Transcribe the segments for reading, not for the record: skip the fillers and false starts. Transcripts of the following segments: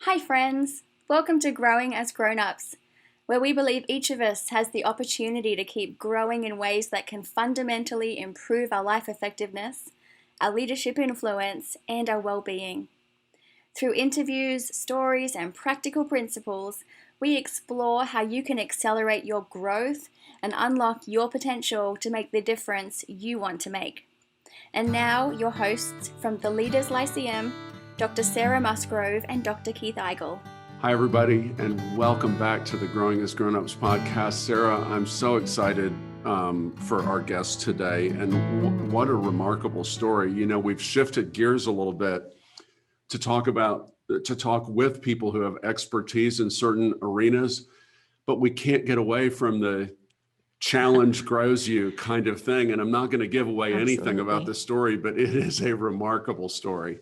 Hi friends, welcome to Growing as Grown-Ups, where we believe each of us has the opportunity to keep growing in ways that can fundamentally improve our life effectiveness, our leadership influence, and our well-being. Through interviews, stories, and practical principles, we explore how you can accelerate your growth and unlock your potential to make the difference you want to make. And now, your hosts from the Leaders Lyceum, Dr. Sarah Musgrove and Dr. Keith Eigel. Hi, everybody, and welcome back to the Growing as Grown-Ups podcast. Sarah, I'm so excited for our guest today, and what a remarkable story. You know, we've shifted gears a little bit to talk with people who have expertise in certain arenas, but we can't get away from the challenge grows you kind of thing. And I'm not going to give away anything about this story, but it is a remarkable story.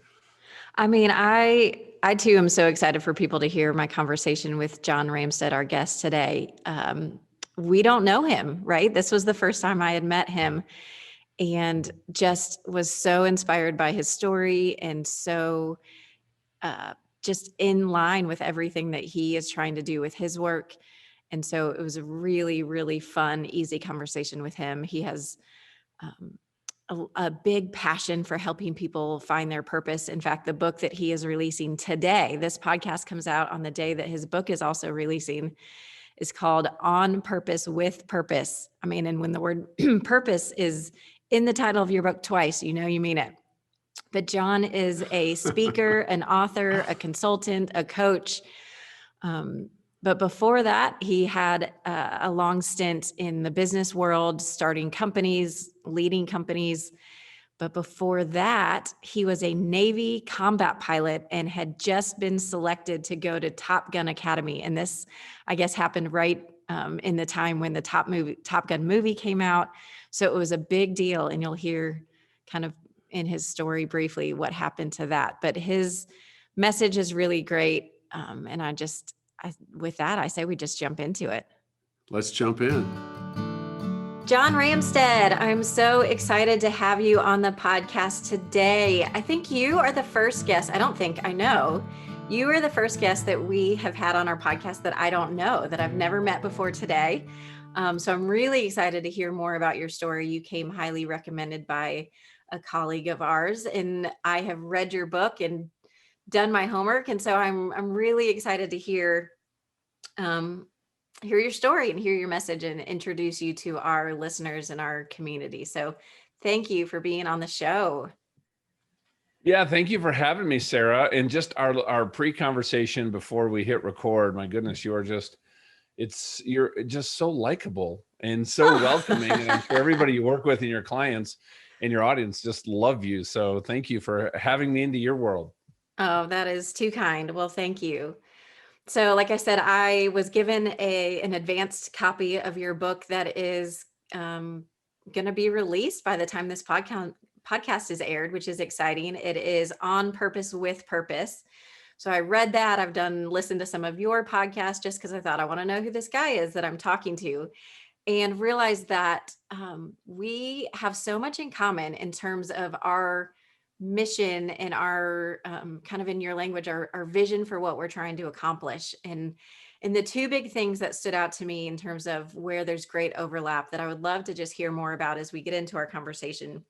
I mean, I too am so excited for people to hear my conversation with John Ramstead, our guest today. We don't know him, right? This was the first time I had met him and just was so inspired by his story and so just in line with everything that he is trying to do with his work. And so it was a really, really fun, easy conversation with him. He has a big passion for helping people find their purpose. In fact, the book that he is releasing today, this podcast comes out on the day that his book is also releasing, is called On Purpose with Purpose. I mean, and when the word purpose is in the title of your book twice, you know you mean it. But John is a speaker, an author, a consultant, a coach. But before that, he had a long stint in the business world, starting companies, leading companies. But before that, he was a Navy combat pilot and had just been selected to go to Top Gun Academy. And this, I guess, happened right in the time when the Top Gun movie came out. So it was a big deal. And you'll hear kind of in his story briefly what happened to that. But his message is really great. And with that, I say we just jump into it. Let's jump in. John Ramstead, I'm so excited to have you on the podcast today. I think you are the first guest. I know. You are the first guest that we have had on our podcast that I don't know, that I've never met before today. So I'm really excited to hear more about your story. You came highly recommended by a colleague of ours, and I have read your book and done my homework. And so I'm really excited to hear your story and hear your message and introduce you to our listeners and our community. So thank you for being on the show. Yeah, thank you for having me, Sarah. And just our pre-conversation before we hit record, my goodness, you're just so likable and so welcoming. And I'm sure everybody you work with and your clients and your audience just love you. So thank you for having me into your world. Oh, that is too kind. Well, thank you. So like I said, I was given an advanced copy of your book that is going to be released by the time this podcast is aired, which is exciting. It is On Purpose with Purpose. So I read that. I've listened to some of your podcasts just because I thought I want to know who this guy is that I'm talking to, and realized that we have so much in common in terms of our mission and our kind of, in your language, our vision for what we're trying to accomplish. And the two big things that stood out to me in terms of where there's great overlap that I would love to just hear more about as we get into our conversation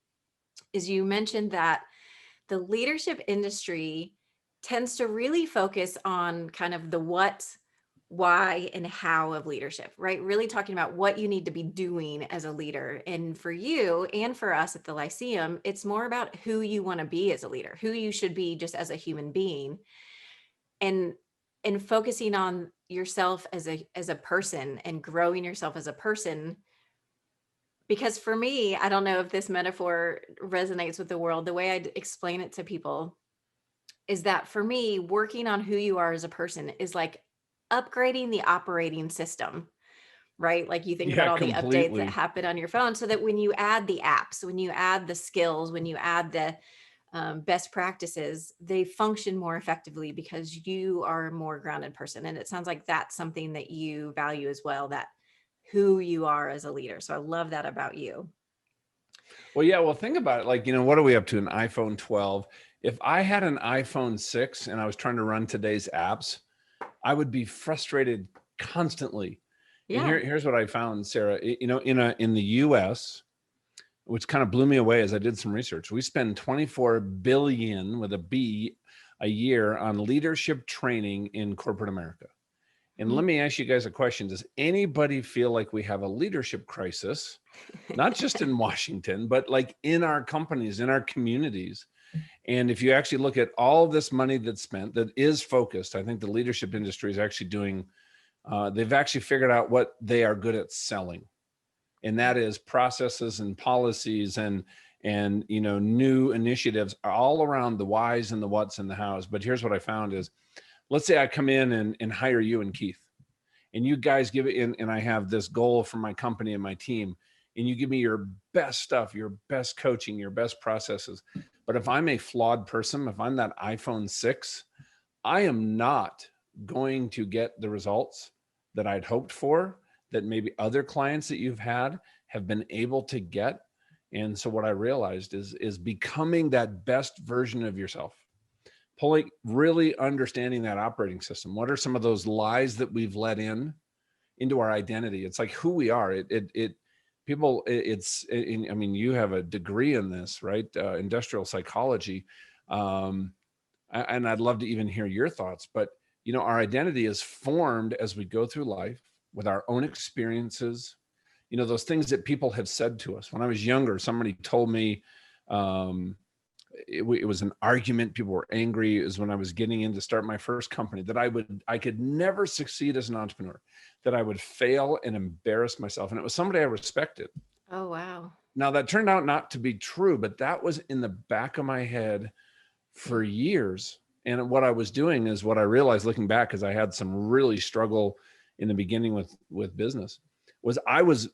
is you mentioned that the leadership industry tends to really focus on kind of the what, why, and how of leadership, right? Really talking about what you need to be doing as a leader. And for you and for us at the Lyceum, it's more about who you want to be as a leader, who you should be just as a human being, and focusing on yourself as a person and growing yourself as a person. Because for me, I don't know if this metaphor resonates with the world. The way I explain it to people is that for me, working on who you are as a person is like upgrading the operating system, right? Like you think about all completely. The updates that happen on your phone, so that when you add the apps, when you add the skills, when you add the best practices, they function more effectively because you are a more grounded person. And it sounds like that's something that you value as well, that who you are as a leader. So I love that about you. Well, yeah. Well, think about it. Like, what are we up to? An iPhone 12. If I had an iPhone 6 and I was trying to run today's apps, I would be frustrated constantly. And Yeah. here's what I found, Sarah. In the US, which kind of blew me away as I did some research, we spend 24 billion with a B a year on leadership training in corporate America. And let me ask you guys a question. Does anybody feel like we have a leadership crisis, not just in Washington, but like in our companies, in our communities? And if you actually look at all this money that's spent, that is focused, I think the leadership industry is actually doing, they've actually figured out what they are good at selling. And that is processes and policies and new initiatives all around the whys and the whats and the hows. But here's what I found is, let's say I come in and hire you and Keith, and you guys give it in, and I have this goal for my company and my team, and you give me your best stuff, your best coaching, your best processes. But if I'm a flawed person, if I'm that iPhone 6, I am not going to get the results that I'd hoped for, that maybe other clients that you've had have been able to get. And so what I realized is becoming that best version of yourself, really understanding that operating system. What are some of those lies that we've let into our identity? It's like who we are. I mean, you have a degree in this, right? Industrial psychology. And I'd love to even hear your thoughts, but our identity is formed as we go through life with our own experiences, those things that people have said to us. When I was younger, somebody told me, it was an argument. People were angry. It was when I was getting in to start my first company, that I could never succeed as an entrepreneur, that I would fail and embarrass myself. And it was somebody I respected. Oh, wow. Now that turned out not to be true, but that was in the back of my head for years. And what I was doing is, what I realized looking back, because I had some really struggle in the beginning with business, was I was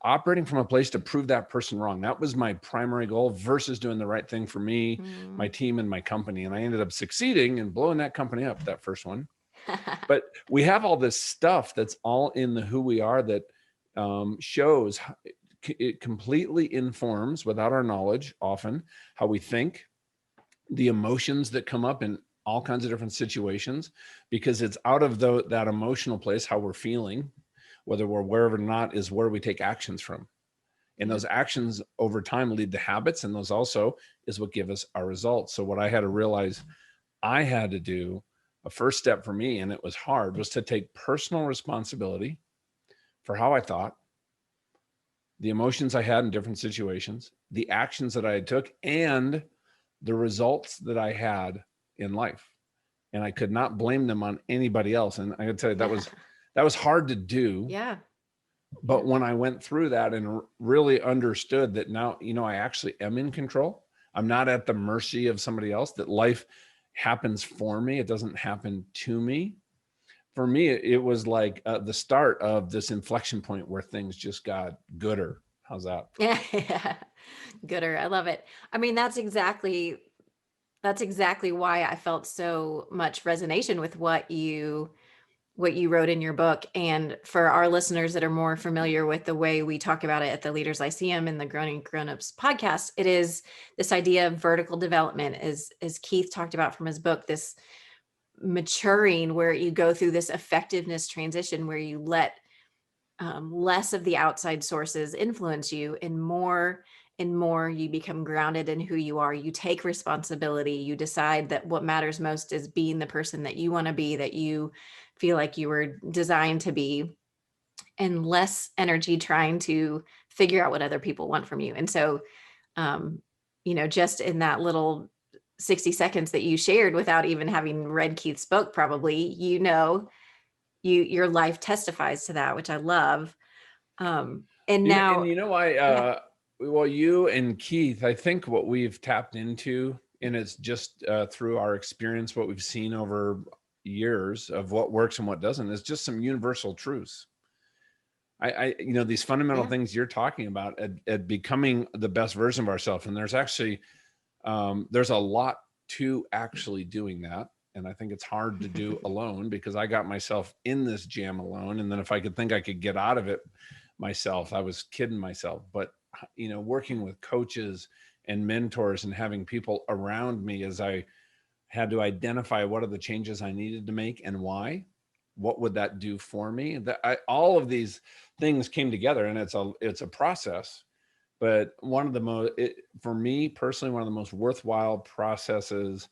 operating from a place to prove that person wrong. That was my primary goal, versus doing the right thing for me, my team, and my company. And I ended up succeeding and blowing that company up, that first one. But we have all this stuff that's all in the who we are that shows, it completely informs, without our knowledge, often how we think, the emotions that come up in all kinds of different situations, because it's out of that emotional place, how we're feeling, whether we're aware of it or not, is where we take actions from. And those actions over time lead to habits. And those also is what give us our results. So what I had to realize I had to do, a first step for me, and it was hard, was to take personal responsibility for how I thought, the emotions I had in different situations, the actions that I took, and the results that I had in life. And I could not blame them on anybody else. And I gotta tell you, that was hard to do. Yeah. But when I went through that and really understood that now, I actually am in control. I'm not at the mercy of somebody else, that life happens for me. It doesn't happen to me. For me, it was like the start of this inflection point where things just got gooder. How's that? Yeah. Gooder. I love it. I mean, that's exactly why I felt so much resonation with what you wrote in your book. And for our listeners that are more familiar with the way we talk about it at the Leaders Lyceum and the Growing Grownups podcast, it is this idea of vertical development, as Keith talked about from his book, this maturing where you go through this effectiveness transition where you let less of the outside sources influence you, and more you become grounded in who you are. You take responsibility. You decide that what matters most is being the person that you want to be, that you feel like you were designed to be, and less energy trying to figure out what other people want from you. And so, just in that little 60 seconds that you shared, without even having read Keith's book, probably, your life testifies to that, which I love. And now, well, you and Keith, I think what we've tapped into, and it's just through our experience, what we've seen over years of what works and what doesn't, is just some universal truths. These fundamental things you're talking about at becoming the best version of ourselves. And there's actually, there's a lot to actually doing that. And I think it's hard to do alone, because I got myself in this jam alone. And then if I could think I could get out of it myself, I was kidding myself. But, working with coaches and mentors and having people around me as I had to identify what are the changes I needed to make and why. What would that do for me? All of these things came together, and it's a process. But one of the most, for me personally, one of the most worthwhile processes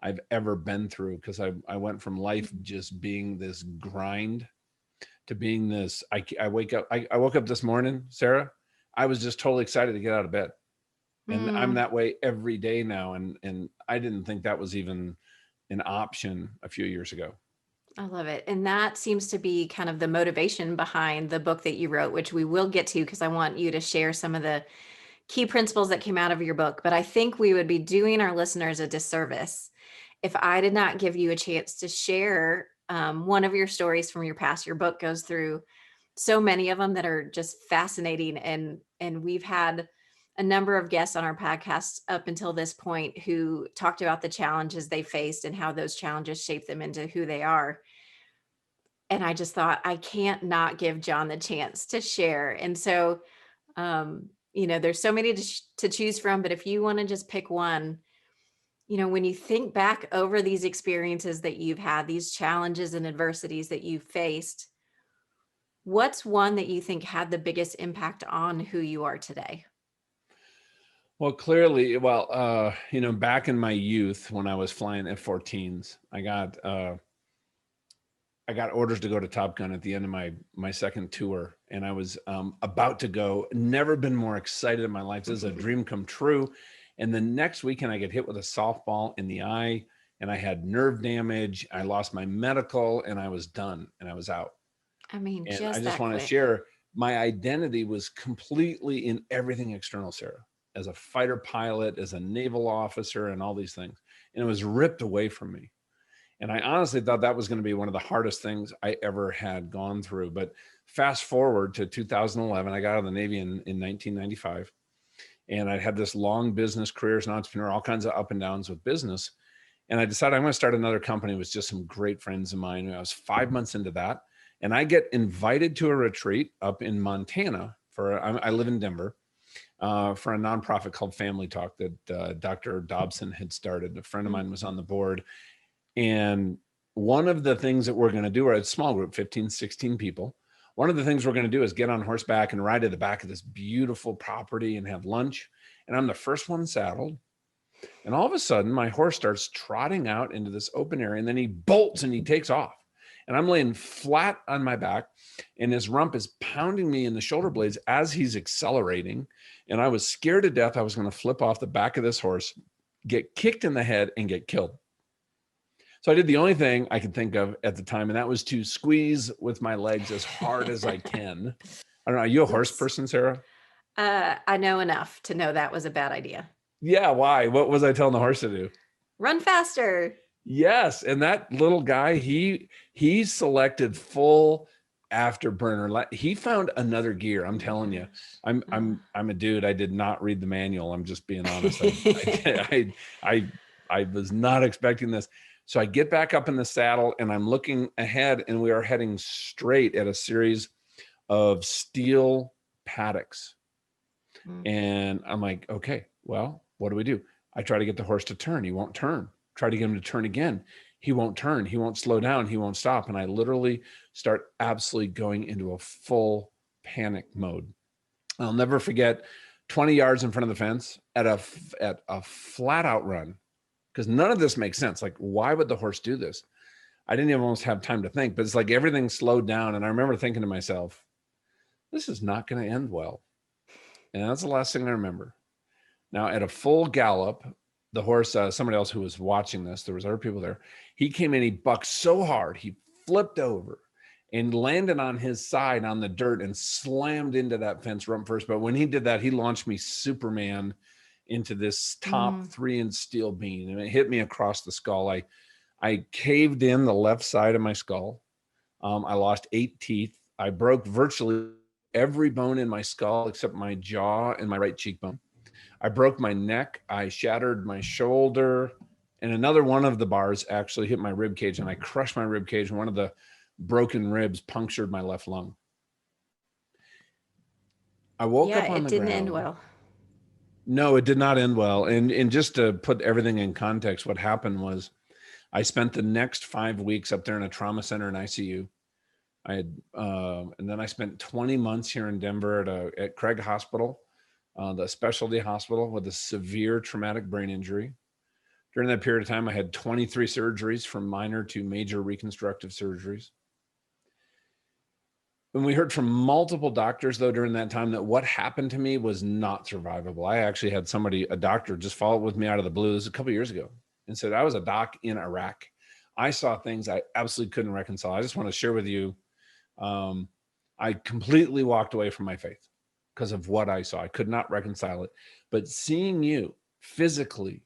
I've ever been through, because I went from life just being this grind to being this. I woke up this morning, Sarah. I was just totally excited to get out of bed, and I'm that way every day now. And I didn't think that was even an option a few years ago. I love it. And that seems to be kind of the motivation behind the book that you wrote, which we will get to, because I want you to share some of the key principles that came out of your book. But I think we would be doing our listeners a disservice if I did not give you a chance to share one of your stories from your past. Your book goes through so many of them that are just fascinating. And we've had a number of guests on our podcast up until this point who talked about the challenges they faced and how those challenges shaped them into who they are. And I just thought, I can't not give John the chance to share. And so, there's so many to choose from, but if you want to just pick one, when you think back over these experiences that you've had, these challenges and adversities that you've faced, what's one that you think had the biggest impact on who you are today? Well, clearly, back in my youth when I was flying F-14s, I got orders to go to Top Gun at the end of my second tour, and I was about to go. Never been more excited in my life. This is a dream come true. And the next weekend, I get hit with a softball in the eye, and I had nerve damage. I lost my medical, and I was done, and I was out. I mean, and just I just want to quick. share, my identity was completely in everything external, Sarah, as a fighter pilot, as a naval officer, and all these things. And it was ripped away from me. And I honestly thought that was going to be one of the hardest things I ever had gone through. But fast forward to 2011, I got out of the Navy in 1995. And I had this long business career as an entrepreneur, all kinds of up and downs with business. And I decided I'm going to start another company with just some great friends of mine. I was 5 months into that. And I get invited to a retreat up in Montana I live in Denver, for a nonprofit called Family Talk that Dr. Dobson had started. A friend of mine was on the board. And one of the things that we're going to do, we're a small group, 15, 16 people. One of the things we're going to do is get on horseback and ride to the back of this beautiful property and have lunch. And I'm the first one saddled. And all of a sudden, my horse starts trotting out into this open area, and then he bolts and he takes off. And I'm laying flat on my back, and his rump is pounding me in the shoulder blades as he's accelerating. And I was scared to death I was going to flip off the back of this horse, get kicked in the head, and get killed. So I did the only thing I could think of at the time, and that was to squeeze with my legs as hard as I can. I don't know. Are you a horse person, Sarah? I know enough to know that was a bad idea. Yeah. Why? What was I telling the horse to do? Run faster. Yes. And that little guy, he selected full afterburner. He found another gear. I'm telling you, I'm a dude. I did not read the manual. I'm just being honest. I was not expecting this. So I get back up in the saddle, and I'm looking ahead, and we are heading straight at a series of steel paddocks. And I'm like, okay, well, what do we do? I try to get the horse to turn. He won't turn. Try to get him to turn again. He won't turn. He won't slow down. He won't stop. And I literally start absolutely going into a full panic mode. I'll never forget 20 yards in front of the fence at a flat out run. Because none of this makes sense. Like, why would the horse do this? I didn't even almost have time to think, but it's like everything slowed down. And I remember thinking to myself, this is not going to end well. And that's the last thing I remember. Now, at a full gallop, the horse, somebody else who was watching this, there was other people there. He came in, he bucked so hard, he flipped over and landed on his side on the dirt and slammed into that fence rump first. But when he did that, he launched me Superman into this top 3-inch steel beam, and it hit me across the skull. I caved in the left side of my skull. I lost 8 teeth. I broke virtually every bone in my skull except my jaw and my right cheekbone. I broke my neck. I shattered my shoulder, and another one of the bars actually hit my rib cage, and I crushed my rib cage, and one of the broken ribs punctured my left lung. I woke up on the ground. It didn't end well. No, it did not end well. And just to put everything in context, what happened was I spent the next 5 weeks up there in a trauma center in ICU. I had, and then I spent 20 months here in Denver at Craig Hospital, the specialty hospital, with a severe traumatic brain injury. During that period of time, I had 23 surgeries, from minor to major reconstructive surgeries. And we heard from multiple doctors, though, during that time, that what happened to me was not survivable. I actually had a doctor just follow up with me out of the blue. This was a couple of years ago, and said, I was a doc in Iraq. I saw things I absolutely couldn't reconcile. I just want to share with you, I completely walked away from my faith because of what I saw. I could not reconcile it. But seeing you physically,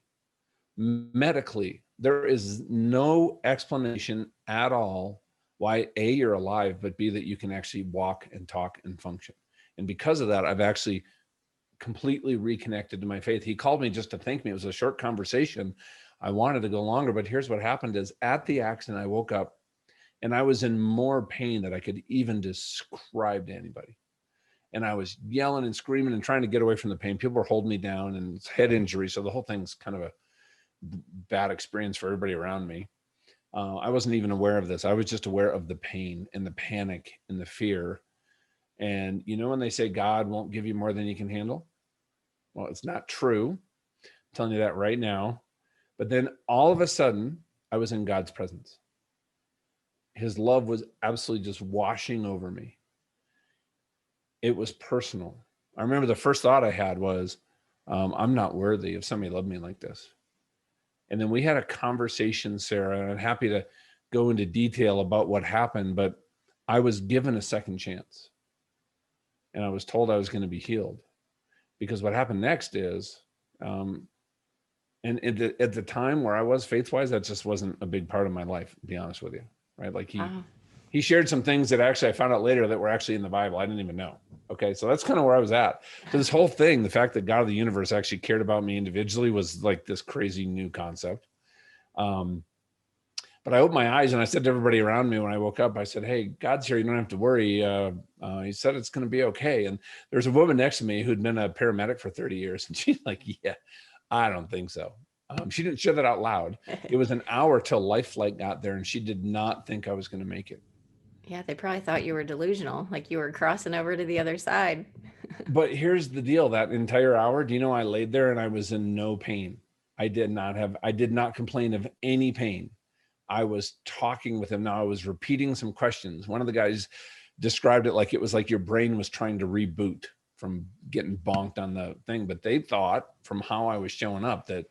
medically, there is no explanation at all why A, you're alive, but B, that you can actually walk and talk and function. And because of that, I've actually completely reconnected to my faith. He called me just to thank me. It was a short conversation. I wanted to go longer, but here's what happened is, at the accident, I woke up and I was in more pain than I could even describe to anybody. And I was yelling and screaming and trying to get away from the pain. People were holding me down, and it's head injury. So the whole thing's kind of a bad experience for everybody around me. I wasn't even aware of this. I was just aware of the pain and the panic and the fear. And you know, when they say God won't give you more than you can handle, well, it's not true. I'm telling you that right now. But then all of a sudden, I was in God's presence. His love was absolutely just washing over me. It was personal. I remember the first thought I had was, I'm not worthy of somebody loved me like this. And then we had a conversation, Sarah, and I'm happy to go into detail about what happened, but I was given a second chance. And I was told I was going to be healed. Because what happened next is, and at the time where I was faith-wise, that just wasn't a big part of my life, to be honest with you, right? Like he shared some things that actually I found out later that were actually in the Bible. I didn't even know. Okay, so that's kind of where I was at. So this whole thing, the fact that God of the universe actually cared about me individually, was like this crazy new concept. But I opened my eyes and I said to everybody around me when I woke up, I said, hey, God's here. You don't have to worry. He said it's going to be okay. And there's a woman next to me who'd been a paramedic for 30 years. And she's like, yeah, I don't think so. She didn't share that out loud. It was an hour till Life Flight got there, and she did not think I was going to make it. Yeah, they probably thought you were delusional, like you were crossing over to the other side. But here's the deal. That entire hour, do you know, I laid there and I was in no pain. I did not complain of any pain. I was talking with him. Now I was repeating some questions. One of the guys described it like it was like your brain was trying to reboot from getting bonked on the thing. But they thought, from how I was showing up, that,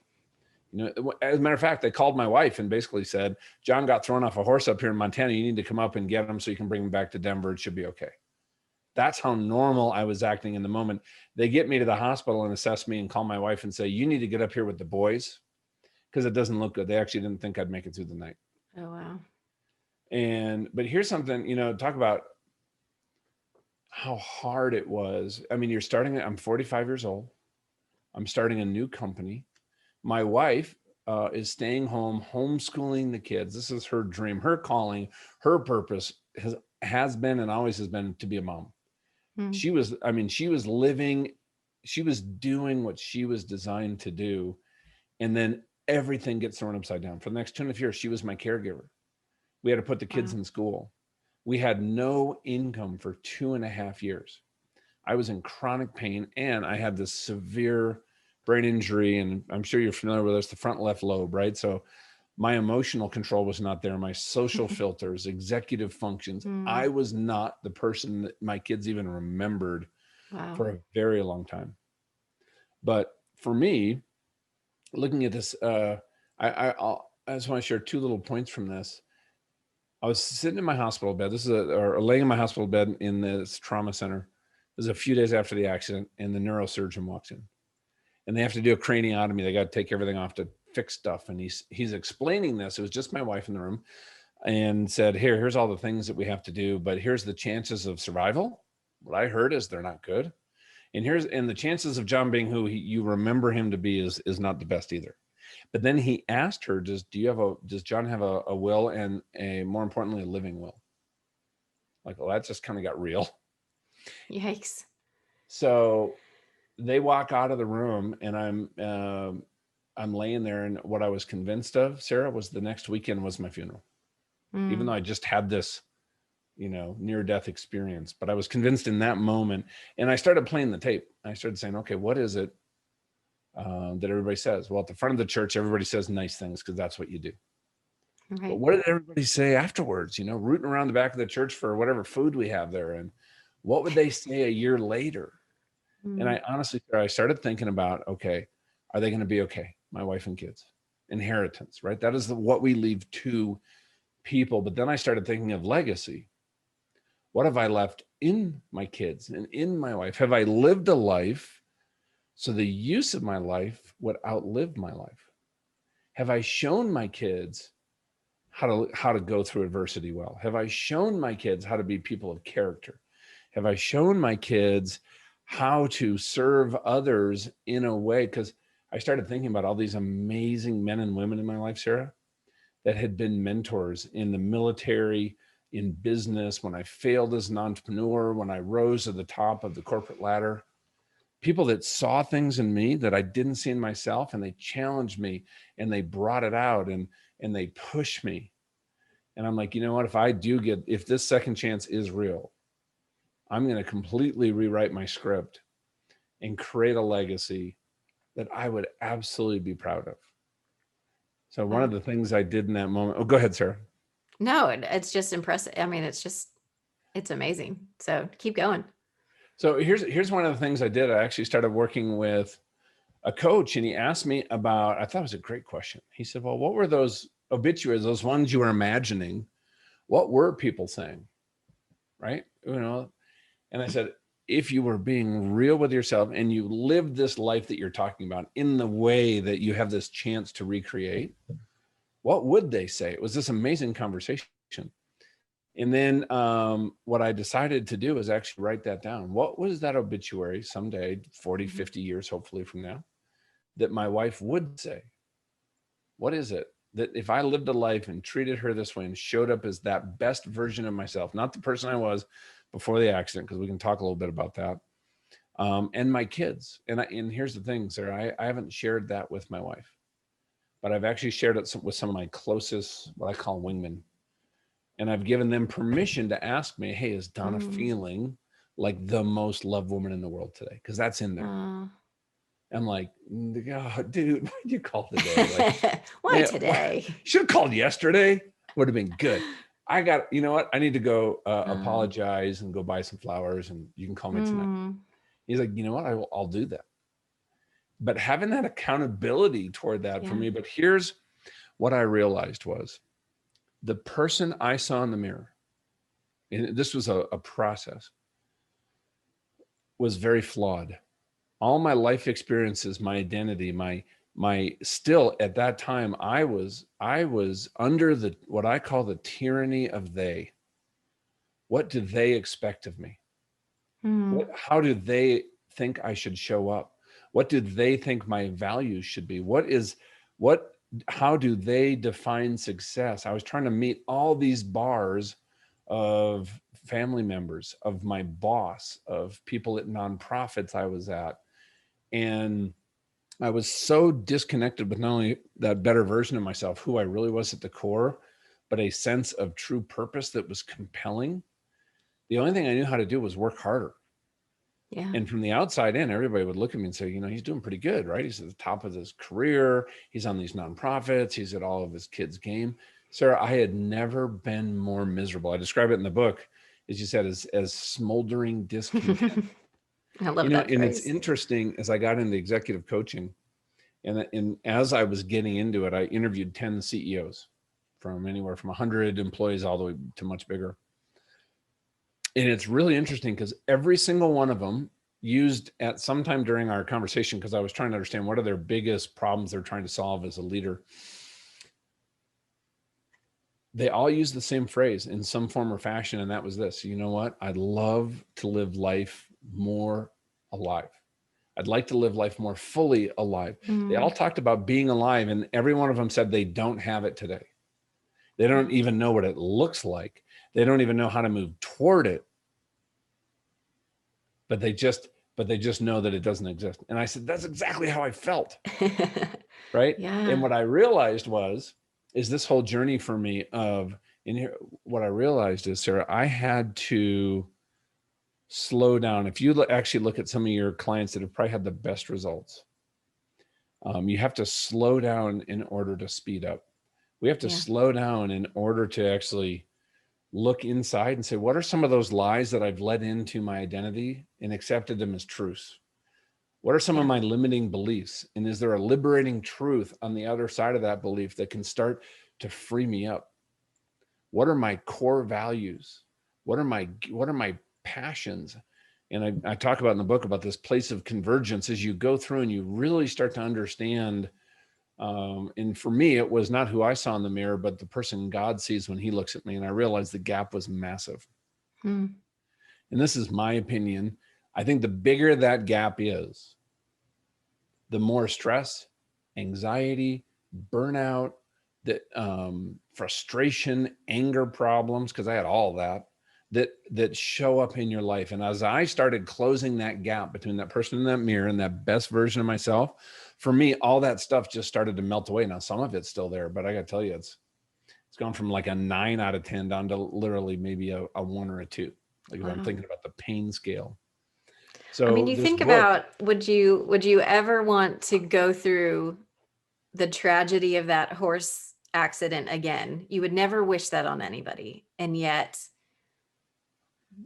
you know, as a matter of fact, they called my wife and basically said, John got thrown off a horse up here in Montana. You need to come up and get him so you can bring him back to Denver. It should be okay. That's how normal I was acting in the moment. They get me to the hospital and assess me and call my wife and say, you need to get up here with the boys because it doesn't look good. They actually didn't think I'd make it through the night. Oh, wow. But here's something, you know, talk about how hard it was. I mean, I'm 45 years old. I'm starting a new company. My wife is staying home, homeschooling the kids. This is her dream, her calling, her purpose has been and always has been to be a mom. She was doing what she was designed to do. And then everything gets thrown upside down. For the next 2.5 years, she was my caregiver. We had to put the kids in school. We had no income for 2.5 years. I was in chronic pain, and I had this severe brain injury, and I'm sure you're familiar with this, the front left lobe, right? So my emotional control was not there. My social filters, executive functions. I was not the person that my kids even remembered for a very long time. But for me, looking at this, I just want to share 2 little points from this. I was sitting in my hospital bed. Or laying in my hospital bed in this trauma center. This is a few days after the accident, and the neurosurgeon walks in, and they have to do a craniotomy. They got to take everything off to fix stuff. And he's explaining this. It was just my wife in the room, and said, here's all the things that we have to do, but here's the chances of survival. What I heard is they're not good. And the chances of John being who you remember him to be is not the best either. But then he asked her, does John have a will, and more importantly, a living will? Like, well, that just kind of got real. Yikes. So they walk out of the room, and I'm laying there, and what I was convinced of, Sarah, was the next weekend was my funeral. Even though I just had this, near-death experience, but I was convinced in that moment, and I started playing the tape. I started saying, okay, what is it that everybody says? Well, at the front of the church, everybody says nice things because that's what you do. Right. But what did everybody say afterwards? Rooting around the back of the church for whatever food we have there, and what would they say a year later? And I honestly, I started thinking about, okay, are they going to be okay? My wife and kids, inheritance, right? That is what we leave to people. But then I started thinking of legacy. What have I left in my kids and in my wife? Have I lived a life so the use of my life would outlive my life? Have I shown my kids how to go through adversity well? Have I shown my kids how to be people of character? Have I shown my kids how to serve others in a way? Because I started thinking about all these amazing men and women in my life, Sarah, that had been mentors in the military, in business, when I failed as an entrepreneur, when I rose to the top of the corporate ladder. People that saw things in me that I didn't see in myself, and they challenged me, and they brought it out, and they pushed me. And I'm like, you know what, if this second chance is real, I'm going to completely rewrite my script and create a legacy that I would absolutely be proud of. So one of the things I did in that moment, go ahead, Sarah. No, it's just impressive. I mean, it's amazing. So keep going. So here's one of the things I did. I actually started working with a coach, and he asked me about, I thought it was a great question. He said, well, what were those obituaries, those ones you were imagining? What were people saying? Right? And I said, if you were being real with yourself and you lived this life that you're talking about in the way that you have this chance to recreate, what would they say? It was this amazing conversation. And then what I decided to do is actually write that down. What was that obituary someday, 40, 50 years, hopefully from now, that my wife would say? What is it that if I lived a life and treated her this way and showed up as that best version of myself, not the person I was before the accident, because we can talk a little bit about that, and my kids. And here's the thing, Sarah, I haven't shared that with my wife, but I've actually shared it with some of my closest, what I call wingmen. And I've given them permission to ask me, hey, is Donna feeling like the most loved woman in the world today? Because that's in there. I'm like, oh, dude, why'd you call today? Like, why today? Should have called yesterday. Would have been good. You know what? I need to go apologize and go buy some flowers, and you can call me tonight. He's like, you know what? I'll do that. But having that accountability toward that for me. But here's what I realized was the person I saw in the mirror, and this was a process, was very flawed. All my life experiences, my identity, my still at that time, I was under what I call the tyranny of they. What do they expect of me? How do they think I should show up? What do they think my values should be? How do they define success? I was trying to meet all these bars of family members, of my boss, of people at nonprofits I was at. And I was so disconnected with not only that better version of myself, who I really was at the core, but a sense of true purpose that was compelling. The only thing I knew how to do was work harder. Yeah. And from the outside in, everybody would look at me and say, he's doing pretty good, right? He's at the top of his career. He's on these nonprofits. He's at all of his kids' game. Sarah, I had never been more miserable. I describe it in the book, as you said, as smoldering discontent. I love that phrase. And it's interesting, as I got into executive coaching, and as I was getting into it, I interviewed 10 CEOs from anywhere from 100 employees all the way to much bigger. And it's really interesting because every single one of them used at some time during our conversation, because I was trying to understand what are their biggest problems they're trying to solve as a leader. They all use the same phrase in some form or fashion. And that was this: you know what? I'd love to live life more alive. I'd like to live life more fully alive. They all talked about being alive, and every one of them said they don't have it today. They don't even know what it looks like. They don't even know how to move toward it. But but they just know that it doesn't exist. And I said, that's exactly how I felt. Right. Yeah. And what I realized is this whole journey for me of, in here, what I realized is, Sarah, I had to slow down. If you actually look at some of your clients that have probably had the best results, you have to slow down in order to speed up. We have to Yeah. slow down in order to actually look inside and say, what are some of those lies that I've let into my identity and accepted them as truths? What are some of my limiting beliefs? And is there a liberating truth on the other side of that belief that can start to free me up? What are my core values? What are my passions? And I talk about in the book about this place of convergence as you go through and you really start to understand. And for me, it was not who I saw in the mirror, but the person God sees when he looks at me. And I realized the gap was massive. Hmm. And this is my opinion. I think the bigger that gap is, the more stress, anxiety, burnout, that frustration, anger problems, because I had all that show up in your life. And as I started closing that gap between that person in that mirror and that best version of myself, for me, all that stuff just started to melt away. Now, some of it's still there, but I got to tell you, it's gone from like a 9 out of 10 down to literally maybe a 1 or a 2. Like if I'm thinking about the pain scale. So I mean, you this think book, about, would you ever want to go through the tragedy of that horse accident again? You would never wish that on anybody. And yet,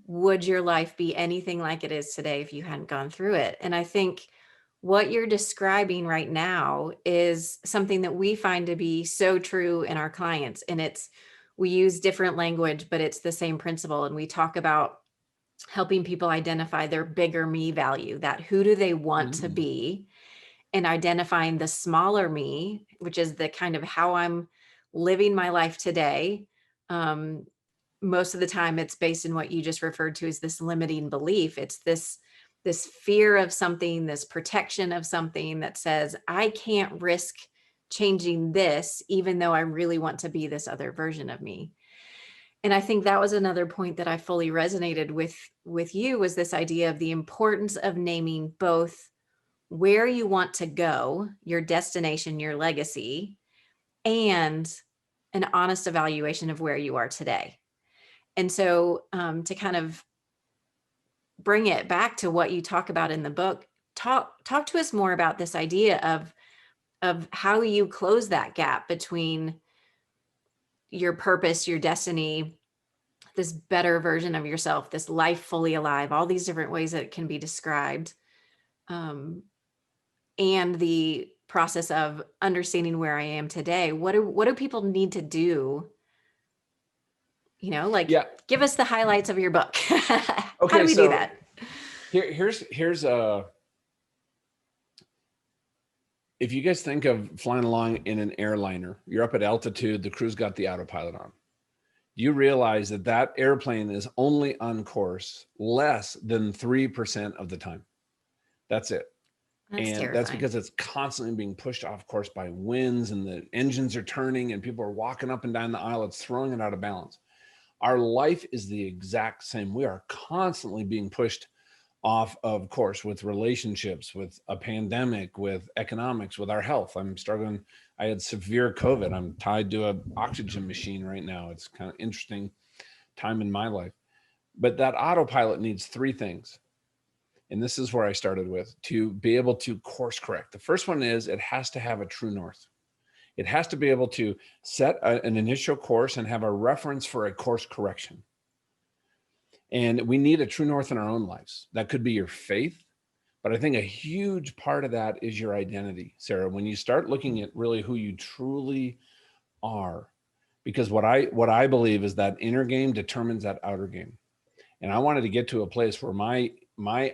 would your life be anything like it is today if you hadn't gone through it? And I think what you're describing right now is something that we find to be so true in our clients. And we use different language, but it's the same principle. And we talk about helping people identify their bigger me value, that who do they want to be, and identifying the smaller me, which is the kind of how I'm living my life today. Most of the time it's based in what you just referred to as this limiting belief. It's this fear of something, this protection of something that says, I can't risk changing this, even though I really want to be this other version of me. And I think that was another point that I fully resonated with you, was this idea of the importance of naming both where you want to go, your destination, your legacy, and an honest evaluation of where you are today. And so to kind of bring it back to what you talk about in the book, talk to us more about this idea of how you close that gap between your purpose, your destiny, this better version of yourself, this life fully alive, all these different ways that it can be described, and the process of understanding where I am today. What do people need to do? Give us the highlights of your book. okay, How do we do that? Here's if you guys think of flying along in an airliner, you're up at altitude, the crew's got the autopilot on. You realize that airplane is only on course less than 3% of the time. That's it. That's and terrifying. That's because it's constantly being pushed off course by winds, and the engines are turning and people are walking up and down the aisle. It's throwing it out of balance. Our life is the exact same. We are constantly being pushed off of course with relationships, with a pandemic, with economics, with our health. I'm struggling. I had severe COVID. I'm tied to an oxygen machine right now. It's kind of interesting time in my life. But that autopilot needs 3 things. And this is where I started with, to be able to course correct. The first one is it has to have a true north. It has to be able to set an initial course and have a reference for a course correction. And we need a true north in our own lives. That could be your faith, but I think a huge part of that is your identity, Sarah. When you start looking at really who you truly are, because what I believe is that inner game determines that outer game. And I wanted to get to a place where my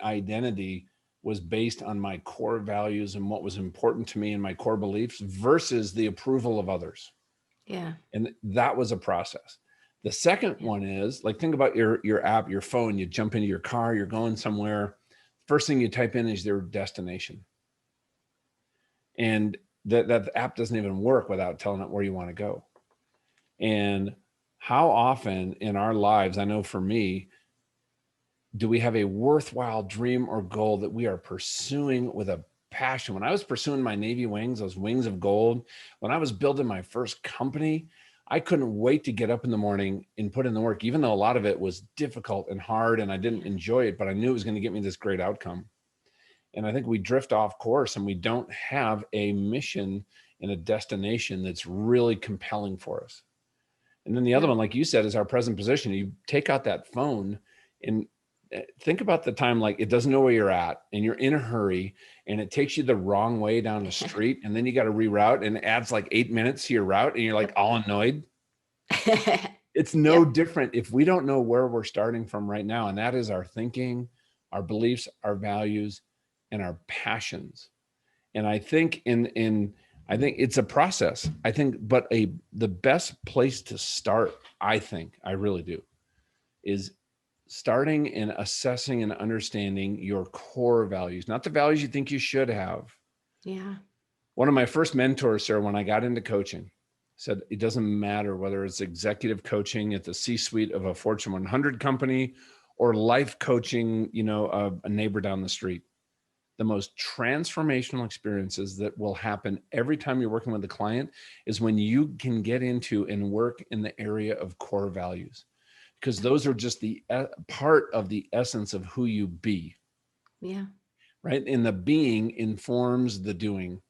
identity was based on my core values and what was important to me and my core beliefs versus the approval of others. Yeah. And that was a process. The second one is, like, think about your app, your phone. You jump into your car, you're going somewhere. First thing you type in is their destination. And that app doesn't even work without telling it where you want to go. And how often in our lives, I know for me, do we have a worthwhile dream or goal that we are pursuing with a passion? When I was pursuing my Navy wings, those wings of gold, when I was building my first company, I couldn't wait to get up in the morning and put in the work, even though a lot of it was difficult and hard and I didn't enjoy it, but I knew it was going to get me this great outcome. And I think we drift off course and we don't have a mission and a destination that's really compelling for us. And then the other one, like you said, is our present position. You take out that phone and think about the time, like it doesn't know where you're at and you're in a hurry and it takes you the wrong way down the street. And then you got to reroute and it adds like 8 minutes to your route and you're like all annoyed. It's no different if we don't know where we're starting from right now. And that is our thinking, our beliefs, our values, and our passions. And I think I think it's a process. I think, but the best place to start, I think, I really do, is starting and assessing and understanding your core values, not the values you think you should have. Yeah. One of my first mentors, Sarah, when I got into coaching, said it doesn't matter whether it's executive coaching at the C-suite of a Fortune 100 company or life coaching, a neighbor down the street. The most transformational experiences that will happen every time you're working with a client is when you can get into and work in the area of core values, because those are just the part of the essence of who you be. Yeah. Right. And the being informs the doing.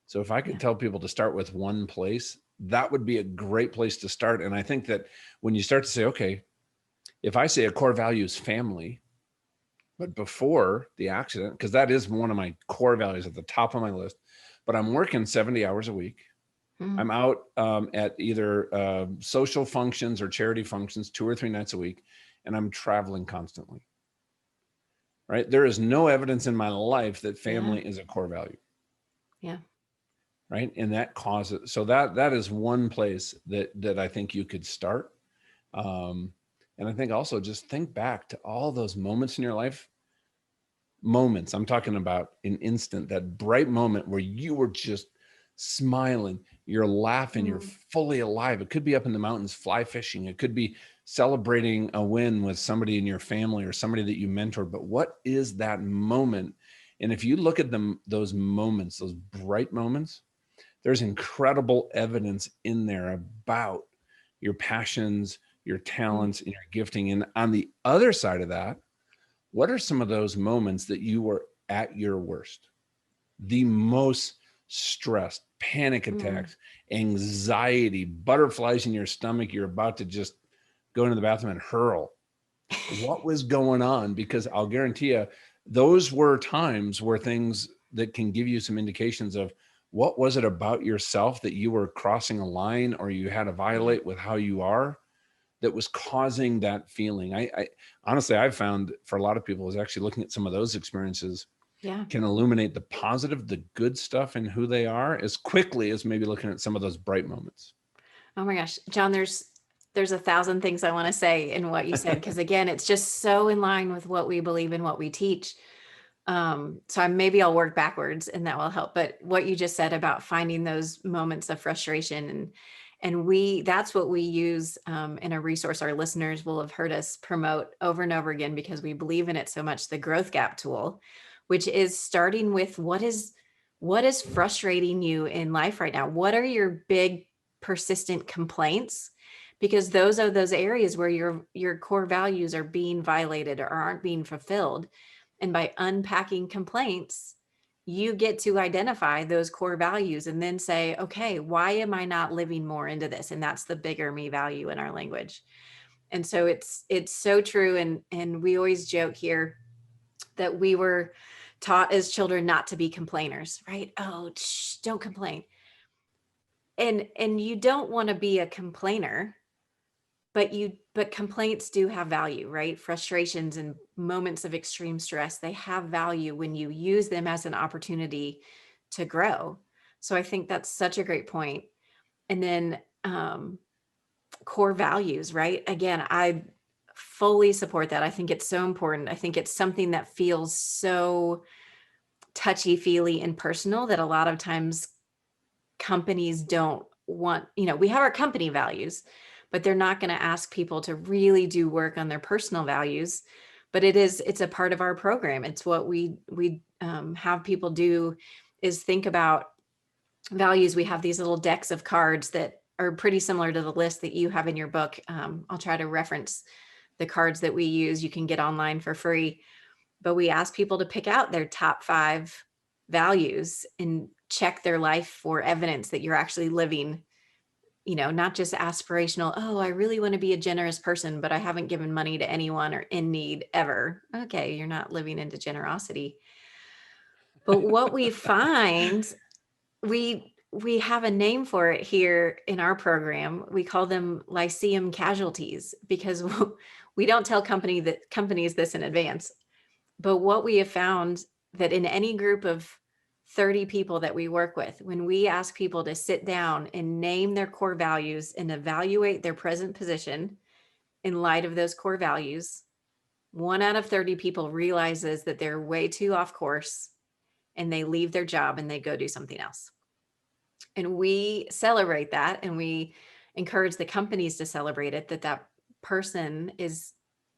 So if I could tell people to start with one place, that would be a great place to start. And I think that when you start to say, okay, if I say a core value is family, but before the accident, because that is one of my core values at the top of my list, but I'm working 70 hours a week. I'm out at either social functions or charity functions 2 or 3 nights a week, and I'm traveling constantly. Right? There is no evidence in my life that family is a core value. Yeah. Right? And that causes, so that is one place that I think you could start. And I think also just think back to all those moments in your life. Moments, I'm talking about an instant, that bright moment where you were just smiling, you're laughing, you're fully alive. It could be up in the mountains fly fishing. It could be celebrating a win with somebody in your family or somebody that you mentored. But what is that moment? And if you look at them, those moments, those bright moments, there's incredible evidence in there about your passions, your talents, and your gifting. And on the other side of that, what are some of those moments that you were at your worst, the most stressed, panic attacks, anxiety, butterflies in your stomach, you're about to just go into the bathroom and hurl? What was going on? Because I'll guarantee you, those were times where things that can give you some indications of what was it about yourself that you were crossing a line or you had to violate with how you are that was causing that feeling. I honestly, I've found for a lot of people is actually looking at some of those experiences can illuminate the positive, the good stuff in who they are as quickly as maybe looking at some of those bright moments. Oh my gosh, John, there's 1,000 things I want to say in what you said, because again, it's just so in line with what we believe and what we teach. So maybe I'll work backwards and that will help. But what you just said about finding those moments of frustration and that's what we use in a resource our listeners will have heard us promote over and over again because we believe in it so much, the growth gap tool, which is starting with what is frustrating you in life right now? What are your big persistent complaints? Because those are those areas where your core values are being violated or aren't being fulfilled. And by unpacking complaints, you get to identify those core values and then say, okay, why am I not living more into this? And that's the bigger me value in our language. And so it's so true. And we always joke here that we were taught as children not to be complainers, right? Oh, don't complain. And you don't want to be a complainer, but complaints do have value, right? Frustrations and moments of extreme stress, they have value when you use them as an opportunity to grow. So I think that's such a great point. And then core values, right? Again, I fully support that. I think it's so important. I think it's something that feels so touchy-feely and personal that a lot of times companies don't want, we have our company values, but they're not going to ask people to really do work on their personal values. but it's a part of our program. It's what we have people do, is think about values. We have these little decks of cards that are pretty similar to the list that you have in your book. I'll try to reference the cards that we use. You can get online for free, but we ask people to pick out their top 5 values and check their life for evidence that you're actually living, not just aspirational. Oh, I really want to be a generous person, but I haven't given money to anyone or in need ever. Okay, you're not living into generosity. But what we find, we have a name for it here in our program. We call them Lyceum casualties, because we don't tell companies this in advance. But what we have found, that in any group of 30 people that we work with, when we ask people to sit down and name their core values and evaluate their present position in light of those core values, 1 out of 30 people realizes that they're way too off course, and they leave their job and they go do something else. And we celebrate that, and we encourage the companies to celebrate it, that person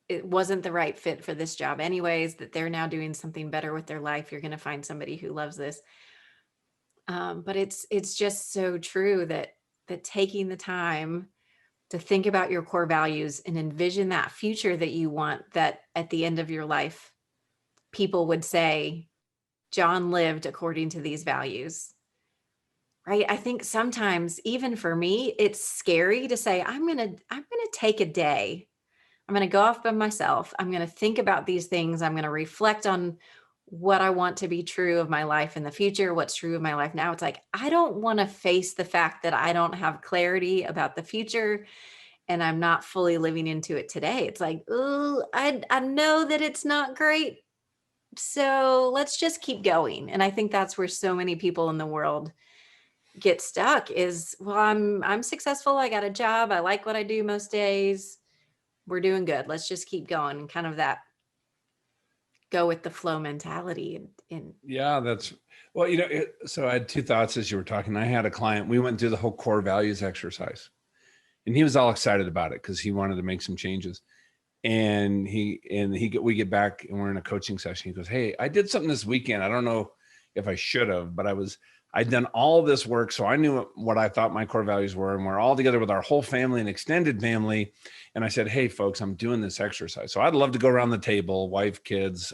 it wasn't the right fit for this job anyways, that they're now doing something better with their life. You're going to find somebody who loves this. But it's just so true that taking the time to think about your core values and envision that future that you want, that at the end of your life, people would say, John lived according to these values. Right? I think sometimes, even for me, it's scary to say, I'm going to take a day. I'm going to go off by myself. I'm going to think about these things. I'm going to reflect on what I want to be true of my life in the future, what's true of my life now. It's like, I don't want to face the fact that I don't have clarity about the future and I'm not fully living into it today. It's like, oh, I know that it's not great. So let's just keep going. And I think that's where so many people in the world get stuck is, well, I'm successful. I got a job. I like what I do most days. We're doing good. Let's just keep going. Kind of that go with the flow mentality. Yeah, that's, well, so I had 2 thoughts as you were talking. I had a client, we went through the whole core values exercise, and he was all excited about it because he wanted to make some changes. And we get back and we're in a coaching session. He goes, hey, I did something this weekend. I don't know if I should have, but I'd done all this work. So I knew what I thought my core values were, and we're all together with our whole family and extended family. And I said, hey folks, I'm doing this exercise. So I'd love to go around the table, wife, kids,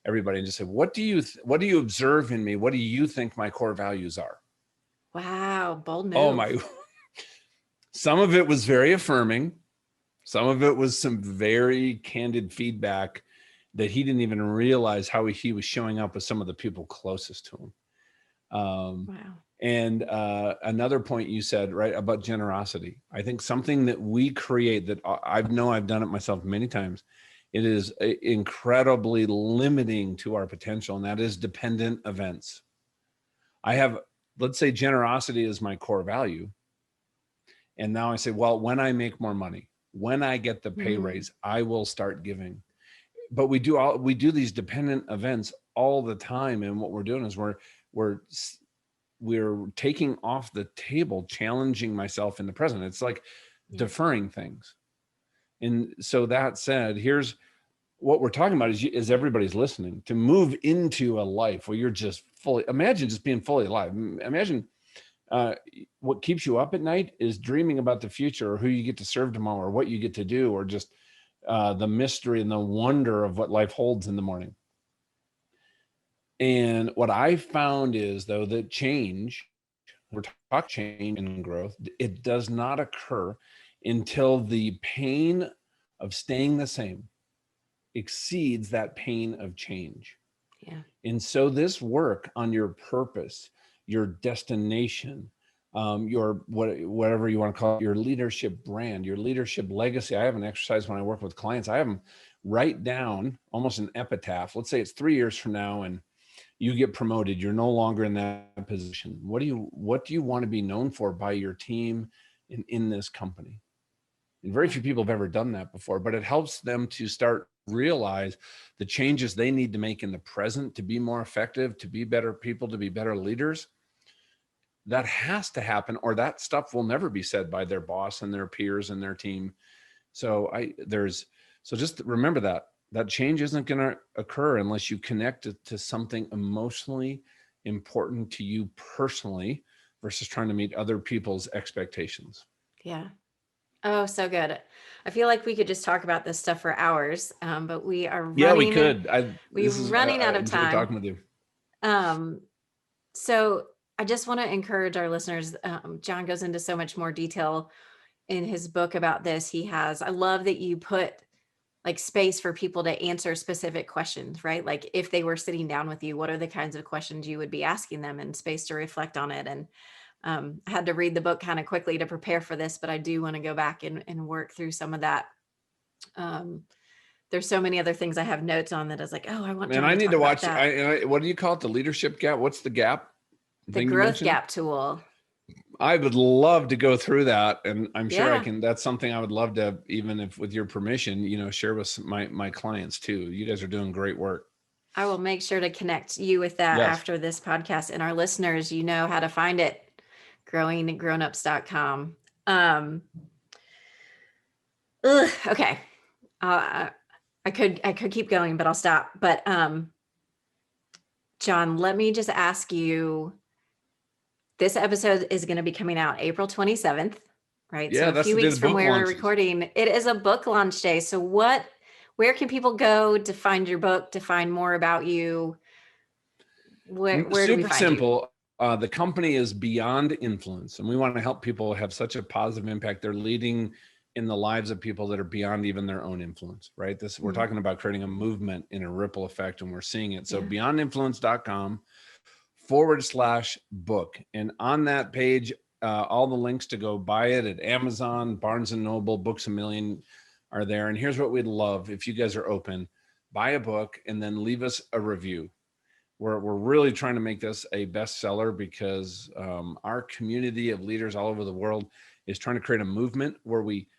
everybody, and just say, what do you observe in me? What do you think my core values are? Wow. Bold move. Oh my, some of it was very affirming. Some of it was some very candid feedback that he didn't even realize how he was showing up with some of the people closest to him. Wow. And another point you said, right, about generosity. I think something that we create, that I've done it myself many times, it is incredibly limiting to our potential, and that is dependent events. Let's say generosity is my core value. And now I say, well, when I make more money, when I get the pay raise, I will start giving. But we do these dependent events all the time. And what we're doing is we're taking off the table, challenging myself in the present. It's like deferring things. And so that said, here's what we're talking about is everybody's listening, to move into a life where you're just imagine just being fully alive. Imagine what keeps you up at night is dreaming about the future, or who you get to serve tomorrow, or what you get to do, or just the mystery and the wonder of what life holds in the morning. And what I found is, though, that we're talking change and growth, it does not occur until the pain of staying the same exceeds that pain of change. Yeah. And so this work on your purpose, your destination, whatever you want to call it, your leadership brand, your leadership legacy. I have an exercise when I work with clients. I have them write down almost an epitaph. Let's say it's 3 years from now and you get promoted. You're no longer in that position. What do you want to be known for by your team and in this company? And very few people have ever done that before, but it helps them to start realize the changes they need to make in the present to be more effective, to be better people, to be better leaders. That has to happen, or that stuff will never be said by their boss and their peers and their team. So just remember that that change isn't going to occur unless you connect it to something emotionally important to you personally versus trying to meet other people's expectations. Yeah. Oh, so good. I feel like we could just talk about this stuff for hours, but we are Yeah, we running. could. We're running I out of enjoyed time. talking with you. So I just want to encourage our listeners. John goes into so much more detail in his book about this. I love that you put like space for people to answer specific questions, right? Like if they were sitting down with you, what are the kinds of questions you would be asking them, and space to reflect on it. And I had to read the book kind of quickly to prepare for this, but I do want to go back and work through some of that. There's so many other things I have notes on that I was like, oh, I want John Man, I to need talk to about watch. that. What do you call it? The leadership gap? What's the gap? The growth gap tool. I would love to go through that, and I'm sure I Yeah. can. That's something I would love to, even if with your permission, share with my clients too. You guys are doing great work. I will make sure to connect you with that Yes. after this podcast, and our listeners, you know how to find it. growinggrownups.com. Okay. I could keep going, but I'll stop. But John, let me just ask you, this episode is going to be coming out April 27th, right? Yeah, So a that's few the day weeks the from book where we're launches. recording. It is a book launch day. So where can people go to find your book, to find more about you? Where do we Super find you? simple. The company is Beyond Influence, and we want to help people have such a positive impact. They're leading in the lives of people that are beyond even their own influence, right? We're talking about creating a movement in a ripple effect, and we're seeing it. So beyondinfluence.com/book. And on that page, all the links to go buy it at Amazon, Barnes and Noble, Books A Million are there. And here's what we'd love if you guys are open: buy a book and then leave us a review. We're really trying to make this a bestseller because our community of leaders all over the world is trying to create a movement where we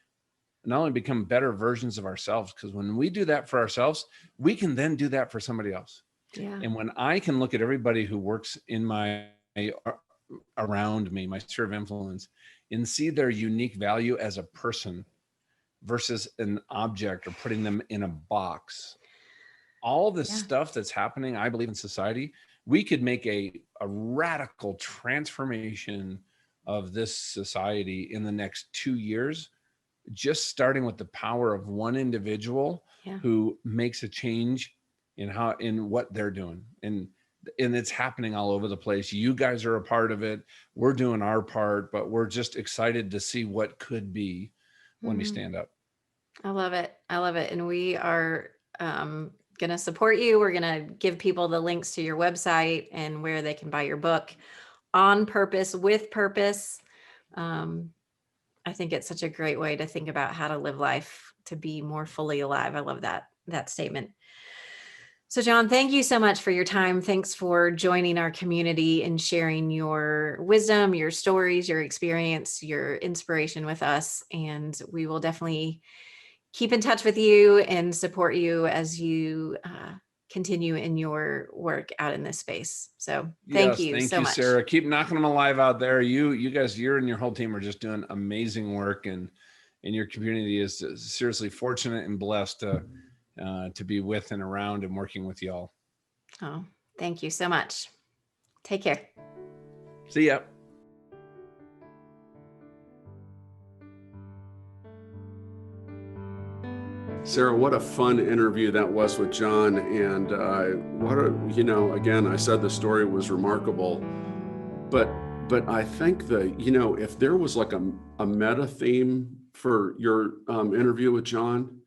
not only become better versions of ourselves, because when we do that for ourselves, we can then do that for somebody else. Yeah. And when I can look at everybody who works in around me, my sphere of influence, and see their unique value as a person versus an object or putting them in a box, all this stuff that's happening, I believe, in society, we could make a radical transformation of this society in the next 2 years, just starting with the power of one individual who makes a change in what they're doing. And it's happening all over the place. You guys are a part of it. We're doing our part, but we're just excited to see what could be when we stand up. I love it. I love it. And we are going to support you. We're going to give people the links to your website and where they can buy your book, On Purpose, with Purpose. I think it's such a great way to think about how to live life to be more fully alive. I love that statement. So John, thank you so much for your time. Thanks for joining our community and sharing your wisdom, your stories, your experience, your inspiration with us. And we will definitely keep in touch with you and support you as you continue in your work out in this space. So thank you so much. Sarah. Keep knocking them alive out there. You guys, you and your whole team are just doing amazing work, and your community is seriously fortunate and blessed to be with and around and working with y'all. Oh, thank you so much. Take care. See ya. Sarah, what a fun interview that was with John. And again, I said the story was remarkable, but I think that, if there was like a meta theme for your interview with John,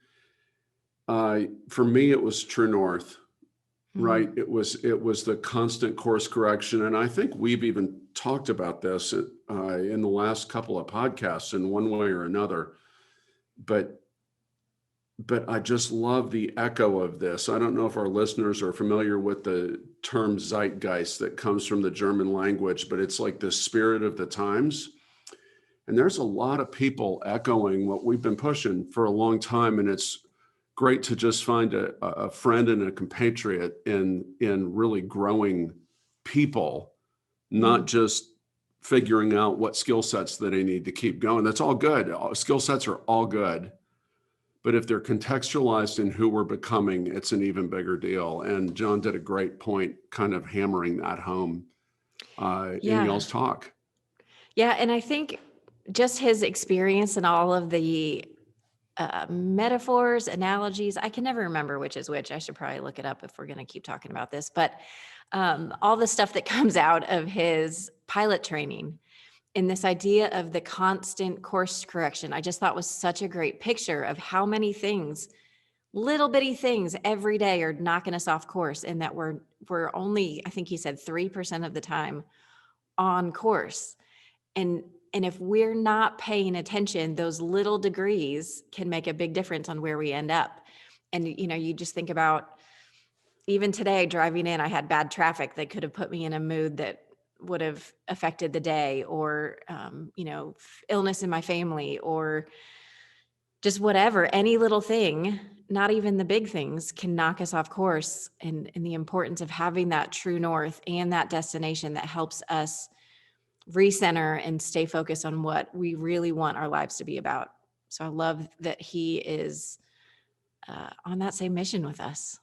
for me, it was True North, right? It was the constant course correction. And I think we've even talked about this in the last couple of podcasts in one way or another, but I just love the echo of this. I don't know if our listeners are familiar with the term zeitgeist that comes from the German language, but it's like the spirit of the times. And there's a lot of people echoing what we've been pushing for a long time. And it's great to just find a friend and a compatriot in really growing people, not just figuring out what skill sets that they need to keep going. That's all good. Skill sets are all good. but if they're contextualized in who we're becoming, it's an even bigger deal. And John did a great point kind of hammering that home in Yeah. y'all's talk. Yeah. And I think just his experience and all of the metaphors, analogies, I can never remember which is which. I should probably look it up if we're going to keep talking about this. But all the stuff that comes out of his pilot training and this idea of the constant course correction, I just thought was such a great picture of how many things, little bitty things every day are knocking us off course, and that we're only, I think he said 3% of the time on course. And if we're not paying attention, those little degrees can make a big difference on where we end up. And, you just think about, even today driving in, I had bad traffic that could have put me in a mood that would have affected the day, or, illness in my family, or just whatever, any little thing, not even the big things, can knock us off course. And the importance of having that true north and that destination that helps us recenter and stay focused on what we really want our lives to be about. So I love that he is on that same mission with us.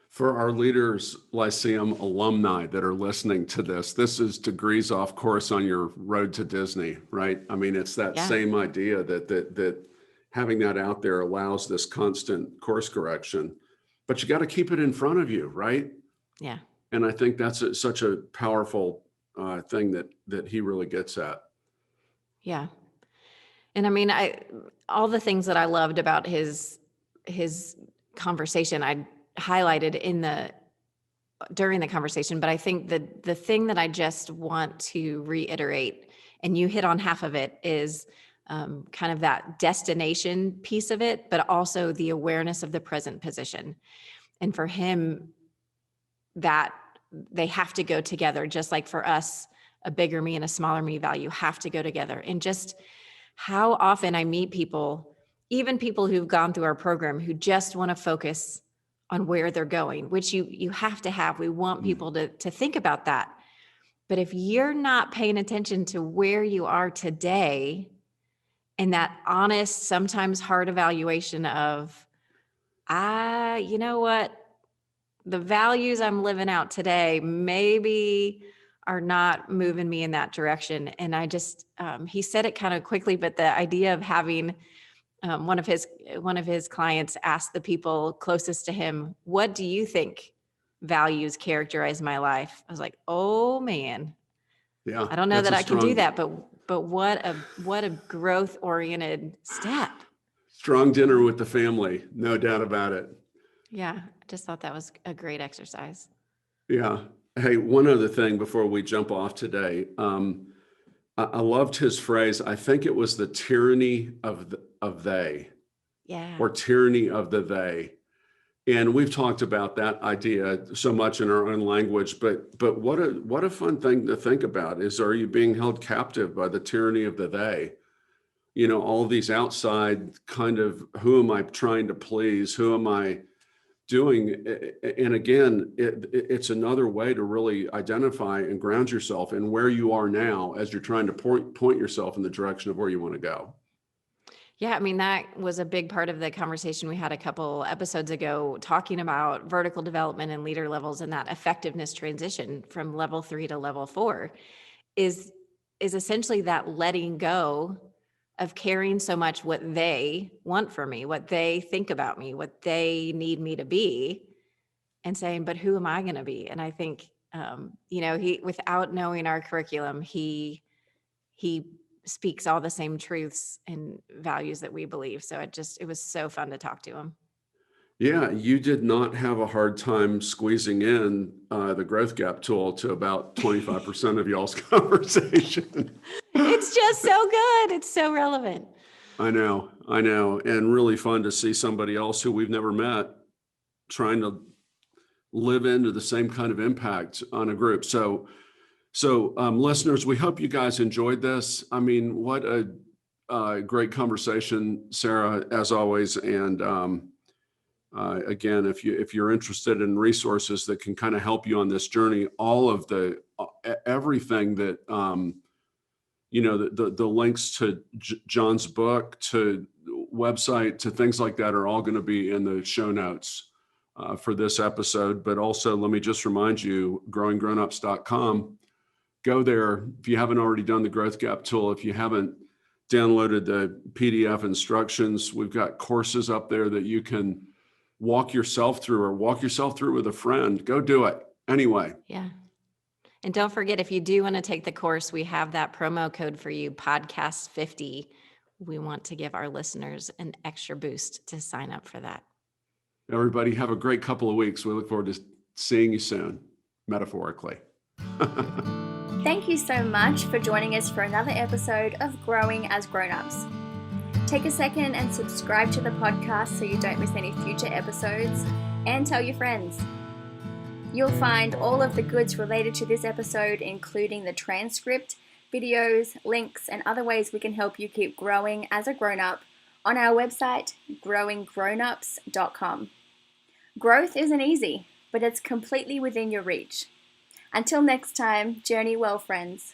For our Leaders Lyceum alumni that are listening to this is degrees off course on your road to Disney, right? I mean, it's that same idea that having that out there allows this constant course correction, but you got to keep it in front of you, right? Yeah. And I think that's such a powerful thing that he really gets at. Yeah. And I mean, all the things that I loved about his conversation, I highlighted during the conversation, but I think the thing that I just want to reiterate, and you hit on half of it, is kind of that destination piece of it, but also the awareness of the present position. And for him, that they have to go together, just like for us, a bigger me and a smaller me value have to go together. And just how often I meet people, even people who've gone through our program, who just want to focus on where they're going, which you have to have. We want people to think about that. But if you're not paying attention to where you are today, and that honest, sometimes hard evaluation of, you know what, the values I'm living out today maybe are not moving me in that direction. And I just, he said it kind of quickly, but the idea of having one of his clients ask the people closest to him, what do you think values characterize my life? I was like, oh man, yeah, I don't know that I can do that, but what a growth oriented step. Strong dinner with the family, no doubt about it. Yeah, I just thought that was a great exercise. Yeah. Hey, one other thing before we jump off today. I loved his phrase. I think it was the tyranny of they. Yeah. Or tyranny of the they. And we've talked about that idea so much in our own language, but what a fun thing to think about is, are you being held captive by the tyranny of the they? All these outside kind of, who am I trying to please? Who am I doing? And again, it's another way to really identify and ground yourself in where you are now as you're trying to point yourself in the direction of where you want to go. Yeah, I mean, that was a big part of the conversation we had a couple episodes ago, talking about vertical development and leader levels, and that effectiveness transition from level 3 to level 4 is essentially that letting go of caring so much what they want for me, what they think about me, what they need me to be, and saying, but who am I going to be? And I think, he, without knowing our curriculum, he speaks all the same truths and values that we believe. So it was so fun to talk to him. Yeah, you did not have a hard time squeezing in the growth gap tool to about 25% of y'all's conversation. It's just so good. It's so relevant. I know. And really fun to see somebody else who we've never met trying to live into the same kind of impact on a group. So listeners, we hope you guys enjoyed this. I mean, what a great conversation, Sarah, as always. And again, if you're interested in resources that can kind of help you on this journey, all of everything that the links to John's book, to website to things like that are all going to be in the show notes for this episode. But also, let me just remind you, growinggrownups.com. Go there. If you haven't already done the Growth Gap tool, if you haven't downloaded the PDF instructions, we've got courses up there that you can walk yourself through or walk yourself through with a friend. Go do it anyway. Yeah. And don't forget, if you do want to take the course, we have that promo code for you, podcast50. We want to give our listeners an extra boost to sign up for that. Everybody have a great couple of weeks. We look forward to seeing you soon, metaphorically. Thank you so much for joining us for another episode of Growing as Grown-Ups. Take a second and subscribe to the podcast so you don't miss any future episodes, and tell your friends. You'll find all of the goods related to this episode, including the transcript, videos, links, and other ways we can help you keep growing as a grown-up on our website, growinggrownups.com. Growth isn't easy, but it's completely within your reach. Until next time, journey well, friends.